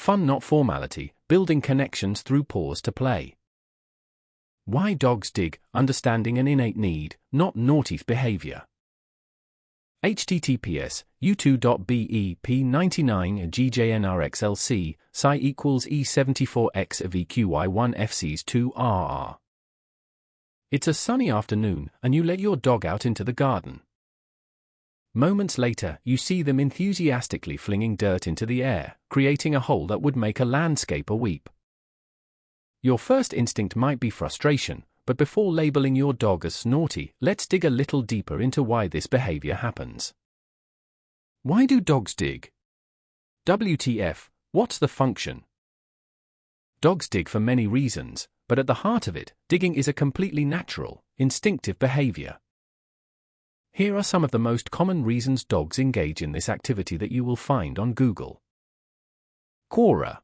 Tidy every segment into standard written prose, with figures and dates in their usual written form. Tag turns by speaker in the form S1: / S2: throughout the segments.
S1: Fun not formality, building connections through paws to play. Why dogs dig, understanding an innate need, not naughty behavior. https u2.be p99gjnrxlc psi equals e74x of eqy1 fcs 2rr. It's a sunny afternoon, and you let your dog out into the garden. Moments later, you see them enthusiastically flinging dirt into the air, creating a hole that would make a landscaper weep. Your first instinct might be frustration, but before labeling your dog as naughty, let's dig a little deeper into why this behavior happens. Why do dogs dig? WTF, what's the function? Dogs dig for many reasons, but at the heart of it, digging is a completely natural, instinctive behavior. Here are some of the most common reasons dogs engage in this activity that you will find on Google. Quora.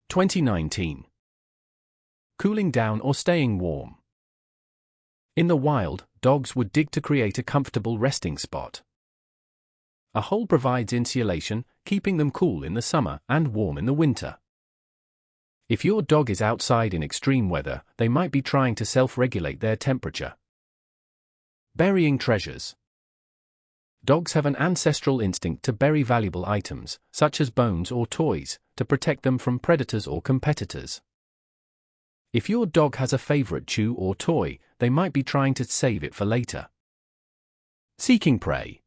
S1: 2019. Cooling down or staying warm. In the wild, dogs would dig to create a comfortable resting spot. A hole provides insulation, keeping them cool in the summer and warm in the winter. If your dog is outside in extreme weather, they might be trying to self-regulate their temperature. Burying treasures. Dogs have an ancestral instinct to bury valuable items, such as bones or toys, to protect them from predators or competitors. If your dog has a favorite chew or toy, they might be trying to save it for later. Seeking prey.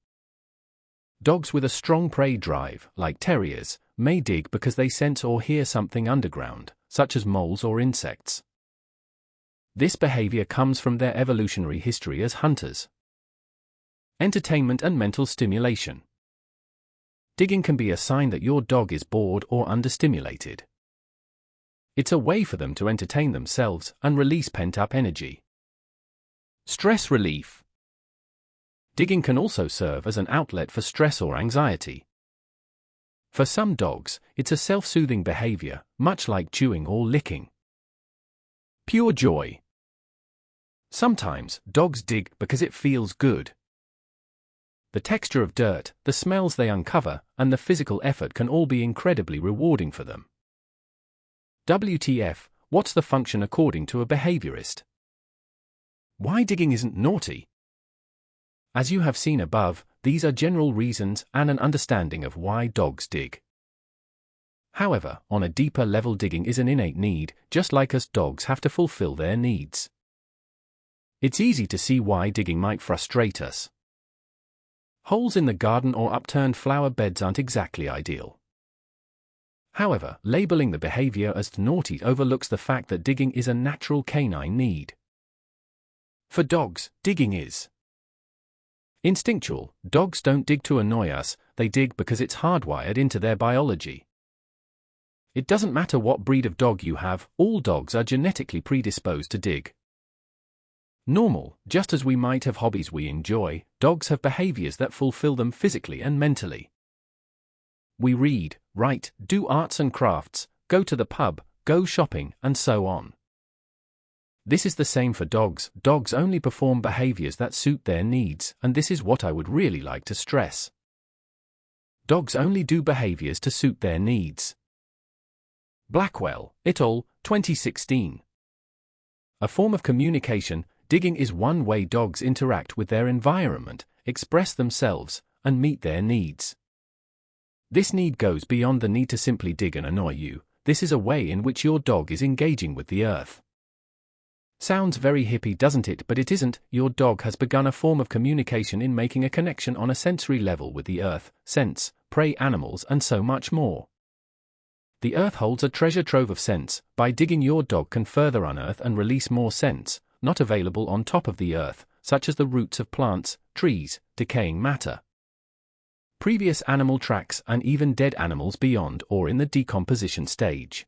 S1: Dogs with a strong prey drive, like terriers, may dig because they sense or hear something underground, such as moles or insects. This behavior comes from their evolutionary history as hunters. Entertainment and mental stimulation. Digging can be a sign that your dog is bored or understimulated. It's a way for them to entertain themselves and release pent-up energy. Stress relief. Digging can also serve as an outlet for stress or anxiety. For some dogs, it's a self-soothing behavior, much like chewing or licking. Pure joy. Sometimes, dogs dig because it feels good. The texture of dirt, the smells they uncover, and the physical effort can all be incredibly rewarding for them. WTF, what's the function according to a behaviorist? Why digging isn't naughty? As you have seen above, these are general reasons and an understanding of why dogs dig. However, on a deeper level, digging is an innate need, just like us dogs have to fulfill their needs. It's easy to see why digging might frustrate us. Holes in the garden or upturned flower beds aren't exactly ideal. However, labeling the behavior as naughty overlooks the fact that digging is a natural canine need. For dogs, digging is instinctual. Dogs don't dig to annoy us, they dig because it's hardwired into their biology. It doesn't matter what breed of dog you have, all dogs are genetically predisposed to dig. Normal, just as we might have hobbies we enjoy, dogs have behaviors that fulfill them physically and mentally. We read, write, do arts and crafts, go to the pub, go shopping, and so on. This is the same for dogs. Dogs only perform behaviors that suit their needs, and this is what I would really like to stress. Dogs only do behaviors to suit their needs. Blackwell, et al., 2016. A form of communication, digging is one way dogs interact with their environment, express themselves, and meet their needs. This need goes beyond the need to simply dig and annoy you. This is a way in which your dog is engaging with the earth. Sounds very hippie, doesn't it? But it isn't. Your dog has begun a form of communication in making a connection on a sensory level with the earth, scents, prey animals, and so much more. The earth holds a treasure trove of scents. By digging, your dog can further unearth and release more scents, not available on top of the earth, such as the roots of plants, trees, decaying matter, previous animal tracks, and even dead animals beyond or in the decomposition stage.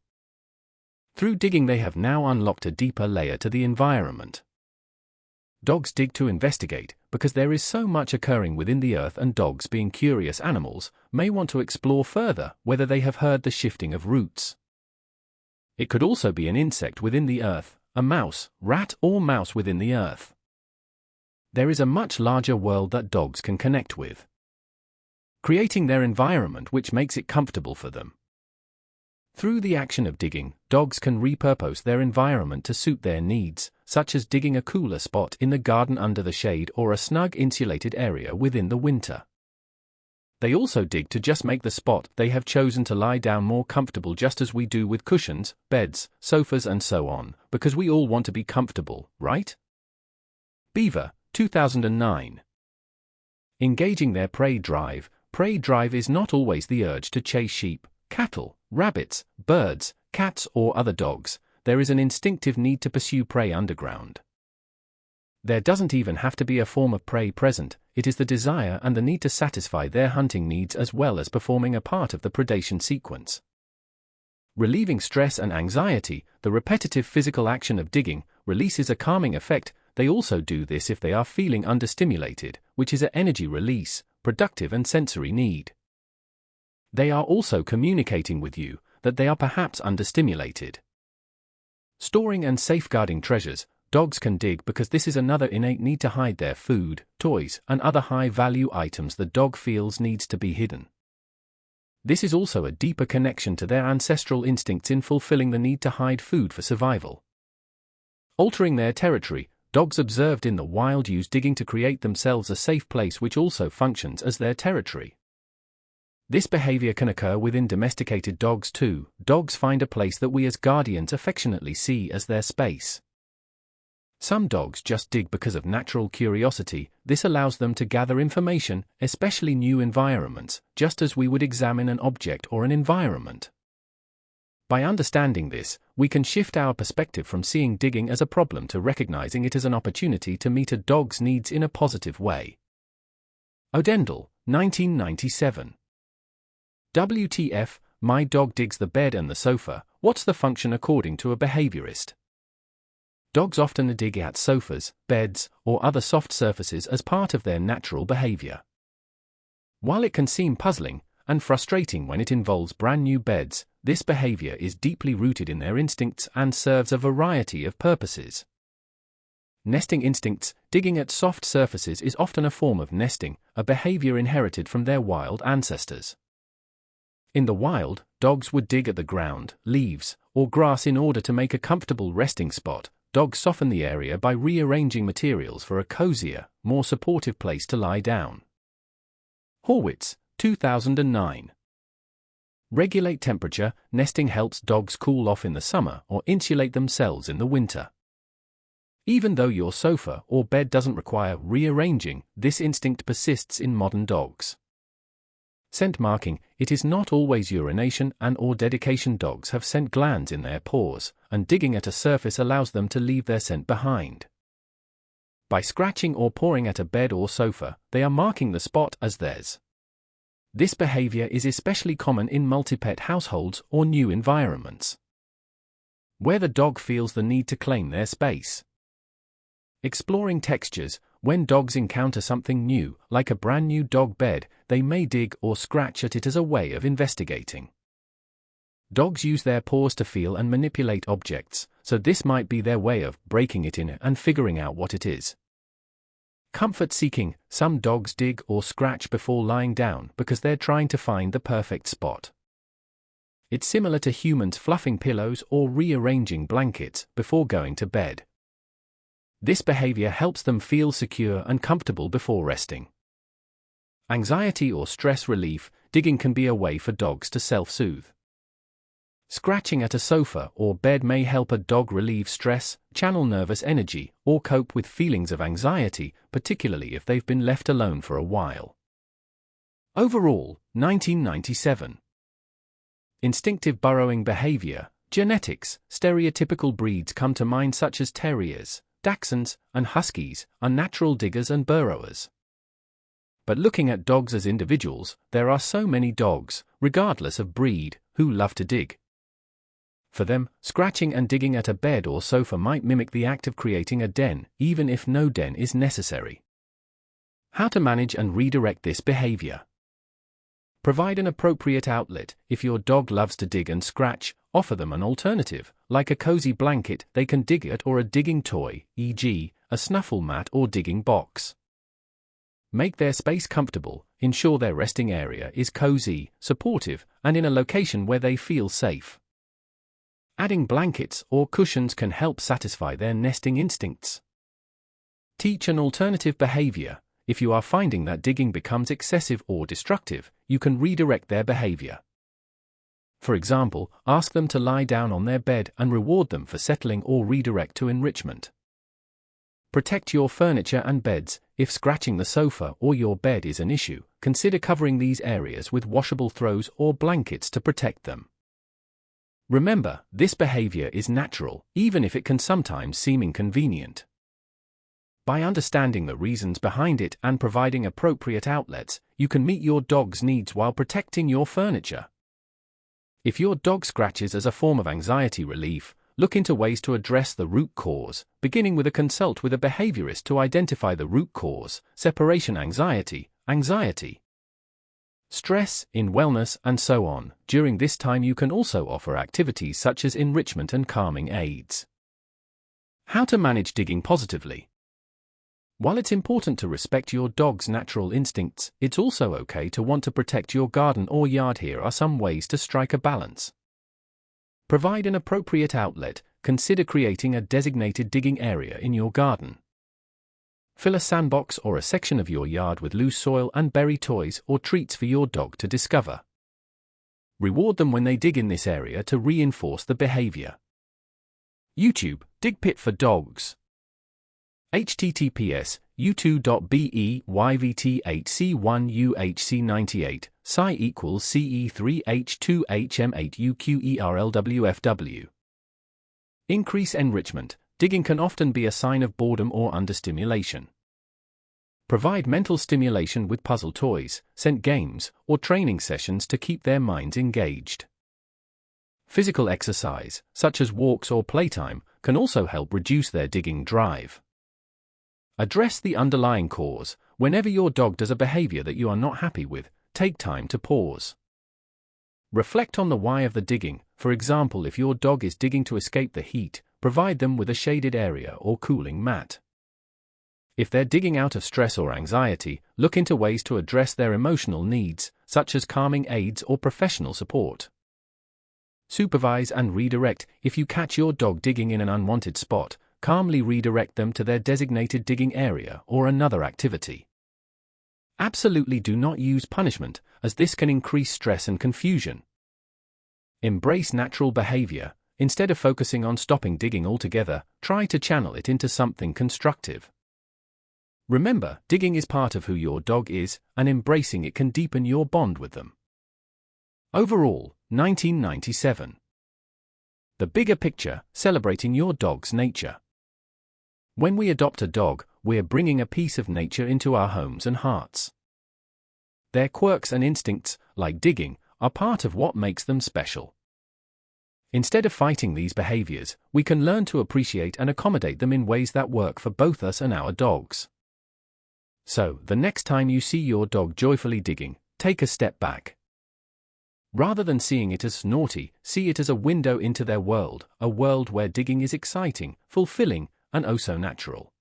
S1: Through digging, they have now unlocked a deeper layer to the environment. Dogs dig to investigate, because there is so much occurring within the earth, and dogs, being curious animals, may want to explore further whether they have heard the shifting of roots. It could also be an insect within the earth, a mouse, rat, or mouse within the earth. There is a much larger world that dogs can connect with, creating their environment which makes it comfortable for them. Through the action of digging, dogs can repurpose their environment to suit their needs, such as digging a cooler spot in the garden under the shade or a snug insulated area within the winter. They also dig to just make the spot they have chosen to lie down more comfortable, just as we do with cushions, beds, sofas and so on, because we all want to be comfortable, right? Beaver, 2009. Engaging their prey drive. Prey drive is not always the urge to chase sheep, cattle, rabbits, birds, cats or other dogs. There is an instinctive need to pursue prey underground. There doesn't even have to be a form of prey present, it is the desire and the need to satisfy their hunting needs as well as performing a part of the predation sequence. Relieving stress and anxiety, the repetitive physical action of digging releases a calming effect. They also do this if they are feeling understimulated, which is an energy release, productive and sensory need. They are also communicating with you that they are perhaps understimulated. Storing and safeguarding treasures. Dogs can dig because this is another innate need to hide their food, toys, and other high-value items the dog feels needs to be hidden. This is also a deeper connection to their ancestral instincts in fulfilling the need to hide food for survival. Altering their territory. Dogs observed in the wild use digging to create themselves a safe place which also functions as their territory. This behavior can occur within domesticated dogs too. Dogs find a place that we as guardians affectionately see as their space. Some dogs just dig because of natural curiosity. This allows them to gather information, especially new environments, just as we would examine an object or an environment. By understanding this, we can shift our perspective from seeing digging as a problem to recognizing it as an opportunity to meet a dog's needs in a positive way. Odendall, 1997. WTF, my dog digs the bed and the sofa. What's the function according to a behaviorist? Dogs often dig at sofas, beds, or other soft surfaces as part of their natural behavior. While it can seem puzzling and frustrating when it involves brand new beds, this behavior is deeply rooted in their instincts and serves a variety of purposes. Nesting instincts. Digging at soft surfaces is often a form of nesting, a behavior inherited from their wild ancestors. In the wild, dogs would dig at the ground, leaves, or grass in order to make a comfortable resting spot. Dogs soften the area by rearranging materials for a cozier, more supportive place to lie down. Horwitz, 2009. Regulate temperature. Nesting helps dogs cool off in the summer or insulate themselves in the winter. Even though your sofa or bed doesn't require rearranging, this instinct persists in modern dogs. Scent marking. It is not always urination and/or dedication. Dogs have scent glands in their paws, and digging at a surface allows them to leave their scent behind. By scratching or pawing at a bed or sofa, they are marking the spot as theirs. This behavior is especially common in multi-pet households or new environments, where the dog feels the need to claim their space. Exploring textures. When dogs encounter something new, like a brand new dog bed, they may dig or scratch at it as a way of investigating. Dogs use their paws to feel and manipulate objects, so this might be their way of breaking it in and figuring out what it is. Comfort seeking. Some dogs dig or scratch before lying down because they're trying to find the perfect spot. It's similar to humans fluffing pillows or rearranging blankets before going to bed. This behavior helps them feel secure and comfortable before resting. Anxiety or stress relief. Digging can be a way for dogs to self-soothe. Scratching at a sofa or bed may help a dog relieve stress, channel nervous energy, or cope with feelings of anxiety, particularly if they've been left alone for a while. Overall, 1997. Instinctive burrowing behavior. Genetics. Stereotypical breeds come to mind such as terriers, Dachshunds, and Huskies are natural diggers and burrowers. But looking at dogs as individuals, there are so many dogs, regardless of breed, who love to dig. For them, scratching and digging at a bed or sofa might mimic the act of creating a den, even if no den is necessary. How to manage and redirect this behavior. Provide an appropriate outlet. If your dog loves to dig and scratch, offer them an alternative, like a cozy blanket they can dig at or a digging toy, e.g., a snuffle mat or digging box. Make their space comfortable. Ensure their resting area is cozy, supportive, and in a location where they feel safe. Adding blankets or cushions can help satisfy their nesting instincts. Teach an alternative behavior. If you are finding that digging becomes excessive or destructive, you can redirect their behavior. For example, ask them to lie down on their bed and reward them for settling, or redirect to enrichment. Protect your furniture and beds. If scratching the sofa or your bed is an issue, consider covering these areas with washable throws or blankets to protect them. Remember, this behavior is natural, even if it can sometimes seem inconvenient. By understanding the reasons behind it and providing appropriate outlets, you can meet your dog's needs while protecting your furniture. If your dog scratches as a form of anxiety relief, look into ways to address the root cause, beginning with a consult with a behaviorist to identify the root cause: separation anxiety, stress, in wellness, and so on. During this time you can also offer activities such as enrichment and calming aids. How to manage digging positively. While it's important to respect your dog's natural instincts, it's also okay to want to protect your garden or yard. Here are some ways to strike a balance. Provide an appropriate outlet. Consider creating a designated digging area in your garden. Fill a sandbox or a section of your yard with loose soil and bury toys or treats for your dog to discover. Reward them when they dig in this area to reinforce the behavior. YouTube, Dig Pit for Dogs. https u2.be yvt8c1uhc98 psi equals ce3h2hm8uqerlwfw. Increase enrichment. Digging can often be a sign of boredom or understimulation. Provide mental stimulation with puzzle toys, scent games, or training sessions to keep their minds engaged. Physical exercise, such as walks or playtime, can also help reduce their digging drive. Address the underlying cause. Whenever your dog does a behavior that you are not happy with, take time to pause. Reflect on the why of the digging. For example, if your dog is digging to escape the heat, provide them with a shaded area or cooling mat. If they're digging out of stress or anxiety, look into ways to address their emotional needs, such as calming aids or professional support. Supervise and redirect. If you catch your dog digging in an unwanted spot, calmly redirect them to their designated digging area or another activity. Absolutely do not use punishment, as this can increase stress and confusion. Embrace natural behavior. Instead of focusing on stopping digging altogether, try to channel it into something constructive. Remember, digging is part of who your dog is, and embracing it can deepen your bond with them. Overall, 1997. The bigger picture, celebrating your dog's nature. When we adopt a dog, we're bringing a piece of nature into our homes and hearts. Their quirks and instincts, like digging, are part of what makes them special. Instead of fighting these behaviors, we can learn to appreciate and accommodate them in ways that work for both us and our dogs. So, the next time you see your dog joyfully digging, take a step back. Rather than seeing it as naughty, see it as a window into their world, a world where digging is exciting, fulfilling, and oh so natural.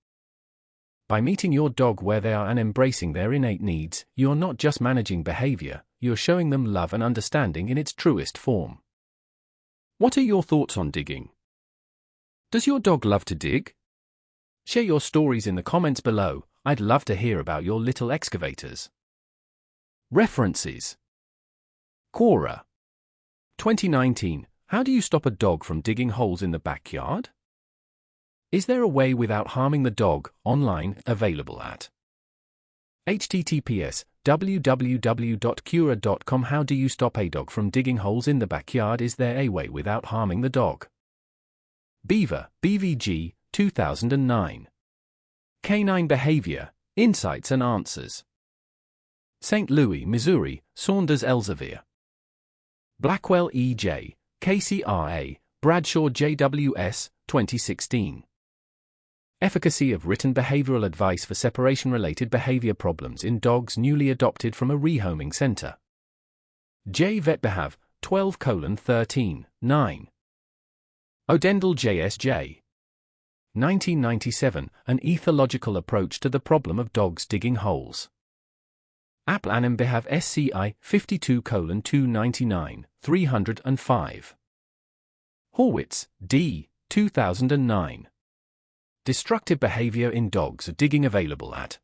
S1: By meeting your dog where they are and embracing their innate needs, you're not just managing behavior, you're showing them love and understanding in its truest form. What are your thoughts on digging? Does your dog love to dig? Share your stories in the comments below. I'd love to hear about your little excavators. References. Quora. 2019. How do you stop a dog from digging holes in the backyard? Is there a way without harming the dog? Online, available at https://www.cura.com. How do you stop a dog from digging holes in the backyard? Is there a way without harming the dog? Beaver, BVG, 2009. Canine Behavior, Insights and Answers. St. Louis, Missouri, Saunders Elsevier. Blackwell E.J., KCRA, Bradshaw JWS, 2016. Efficacy of written behavioral advice for separation-related behavior problems in dogs newly adopted from a rehoming center. J. Vetbehav, 12:13, 9. Odendel JSJ. 1997, An Ethological Approach to the Problem of Dogs Digging Holes. Aplanem Behav SCI, 52:299, 305. Horwitz, D. 2009. Destructive Behavior in Dogs Digging, available at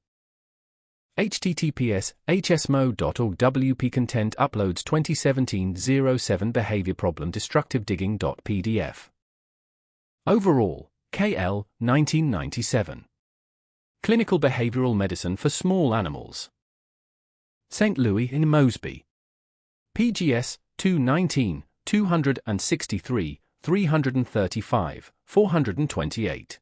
S1: https://hsmo.org. WP Content Uploads 2017-07 Behavior Problem Destructive Digging. PDF. Overall, KL, 1997. Clinical Behavioral Medicine for Small Animals. St. Louis in Mosby. PGS, 219, 263, 335, 428.